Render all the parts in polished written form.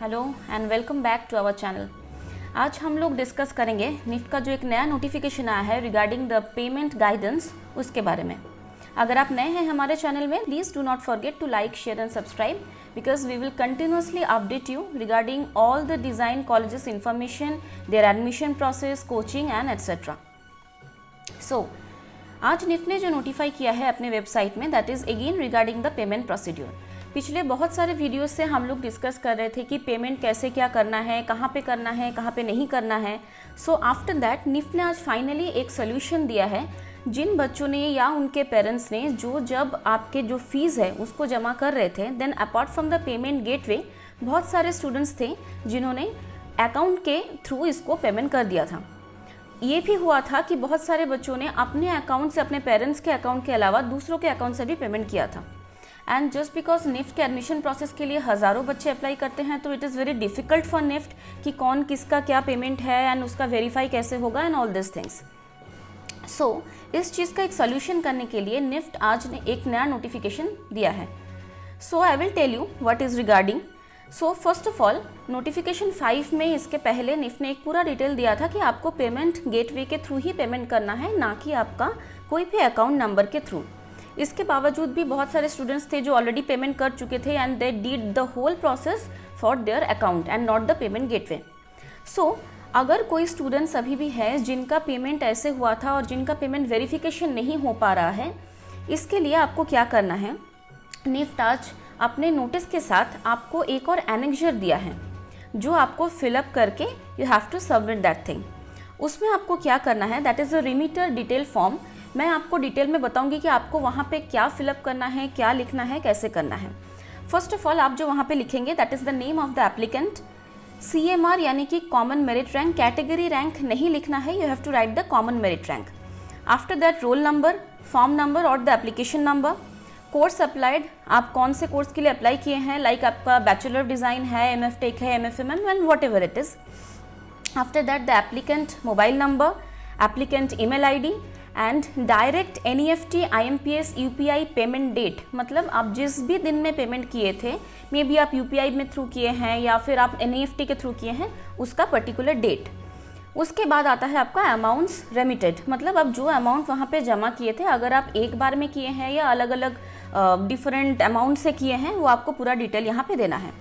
Hello and welcome back to our channel. आज हम लोग डिस्कस करेंगे निफ्ट का जो एक नया नोटिफिकेशन आया है रिगार्डिंग द पेमेंट गाइडेंस, उसके बारे में। अगर आप नए हैं हमारे चैनल में, please do not forget to like, share and subscribe because we will continuously update you regarding all the design colleges information, their admission process, coaching and etcetera. So आज निफ्ट ने जो नोटिफाई किया है अपने वेबसाइट में, that is again regarding the payment procedure. पिछले बहुत सारे वीडियोस से हम लोग डिस्कस कर रहे थे कि पेमेंट कैसे क्या करना है, कहाँ पे करना है, कहाँ पे नहीं करना है। सो आफ्टर दैट निफ्ट ने आज फाइनली एक सोल्यूशन दिया है जिन बच्चों ने या उनके पेरेंट्स ने जो जब आपके जो फीस है उसको जमा कर रहे थे, then apart from the payment gateway बहुत सारे स्टूडेंट्स थे जिन्होंने अकाउंट के थ्रू इसको पेमेंट कर दिया था। ये भी हुआ था कि बहुत सारे बच्चों ने अपने अकाउंट से, अपने पेरेंट्स के अकाउंट के अलावा दूसरों के अकाउंट से भी पेमेंट किया था। एंड जस्ट बिकॉज निफ्ट के एडमिशन प्रोसेस के लिए हज़ारों बच्चे अप्लाई करते हैं, तो it is very difficult for NIFT कि कौन किसका क्या पेमेंट है एंड उसका वेरीफाई कैसे होगा एंड ऑल दिस थिंग्स। सो इस चीज़ का एक सोल्यूशन करने के लिए निफ्ट आज ने एक नया नोटिफिकेशन दिया है। So I will tell you what is regarding. So first of all notification 5 में इसके पहले निफ्ट ने एक पूरा डिटेल दिया था कि आपको पेमेंट गेटवे के थ्रू ही पेमेंट करना है, ना कि आपका कोई भी अकाउंट नंबर के थ्रू। इसके बावजूद भी बहुत सारे स्टूडेंट्स थे जो ऑलरेडी पेमेंट कर चुके थे and they did the whole process for their account and not the payment gateway. So अगर कोई स्टूडेंट्स अभी भी है जिनका पेमेंट ऐसे हुआ था और जिनका पेमेंट वेरिफिकेशन नहीं हो पा रहा है, इसके लिए आपको क्या करना है, निफ्ट आज अपने नोटिस के साथ आपको एक और एनेक्जर दिया है जो आपको फिलअप करके you have to submit that thing. उसमें आपको क्या करना है, that is a remitter detail form. मैं आपको डिटेल में बताऊंगी कि आपको वहाँ पे क्या फिलअप करना है, क्या लिखना है, कैसे करना है। फर्स्ट ऑफ ऑल आप जो वहाँ पे लिखेंगे, that is the name of the applicant, CMR यानी कि common merit rank, category rank नहीं लिखना है, you have to write the common merit rank. After that roll number, form number और the application number, course applied, आप कौन से course के लिए अप्लाई किए हैं, लाइक आपका बैचलर ऑफ डिज़ाइन है, MF टेक है, MFMM and whatever it is. After that the applicant mobile number, applicant email ID and direct NEFT, IMPS, UPI payment date, मतलब आप जिस भी दिन में पेमेंट किए थे, मे बी आप UPI में थ्रू किए हैं या फिर आप NEFT के थ्रू किए हैं, उसका पर्टिकुलर डेट। उसके बाद आता है आपका अमाउंट्स रेमिटेड, मतलब आप जो अमाउंट वहाँ पे जमा किए थे, अगर आप एक बार में किए हैं या अलग अलग डिफरेंट अमाउंट से किए हैं, वो आपको पूरा डिटेल यहाँ पे देना है।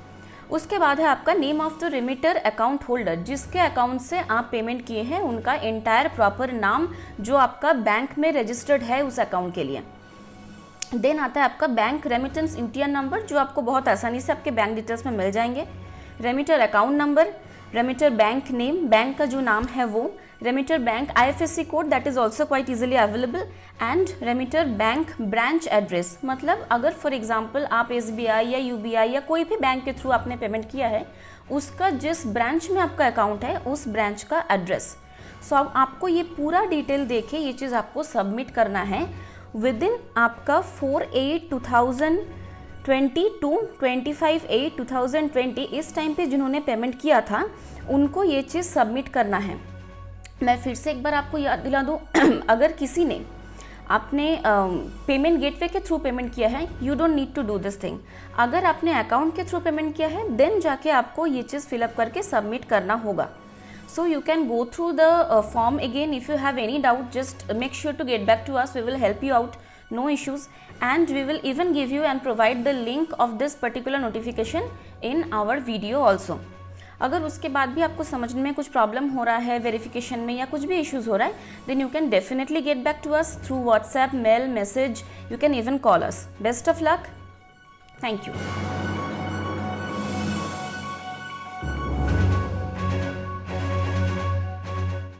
उसके बाद है आपका name of the remitter account holder, जिसके अकाउंट से आप पेमेंट किए हैं उनका एंटायर प्रॉपर नाम जो आपका बैंक में रजिस्टर्ड है उस अकाउंट के लिए। देन आता है आपका बैंक रेमिटेंस यूटीआर नंबर, जो आपको बहुत आसानी से आपके बैंक डिटेल्स में मिल जाएंगे। Remitter account number, remitter bank name, bank का जो नाम है वो, remitter bank IFSC code, that is also quite easily available, and remitter bank branch address, मतलब अगर फॉर एग्जांपल आप SBI या UBI या कोई भी बैंक के थ्रू आपने पेमेंट किया है, उसका जिस ब्रांच में आपका अकाउंट है उस ब्रांच का एड्रेस। सो अब आपको ये पूरा डिटेल देके ये चीज़ आपको सबमिट करना है विद इन आपका 4/8/2020 टू 25/8/2020, इस टाइम पे जिन्होंने पेमेंट किया था उनको ये चीज़ सबमिट करना है। मैं फिर से एक बार आपको याद दिला दूँ, अगर किसी ने आपने पेमेंट गेटवे के थ्रू पेमेंट किया है, you don't need to do this thing. अगर आपने अकाउंट के थ्रू पेमेंट किया है, देन जाके आपको ये चीज़ फिलअप करके सबमिट करना होगा। So you can go through the form again. If you have any doubt, just make sure to get back to us. We will help you out, no issues, and we will even give you and provide the link of this particular notification in our video also. अगर उसके बाद भी आपको समझने में कुछ problem हो रहा है, वेरिफिकेशन में या कुछ भी इश्यूज हो रहा है, then you can definitely get back to us through WhatsApp, mail, message. You can even call us. Best of luck. Thank you.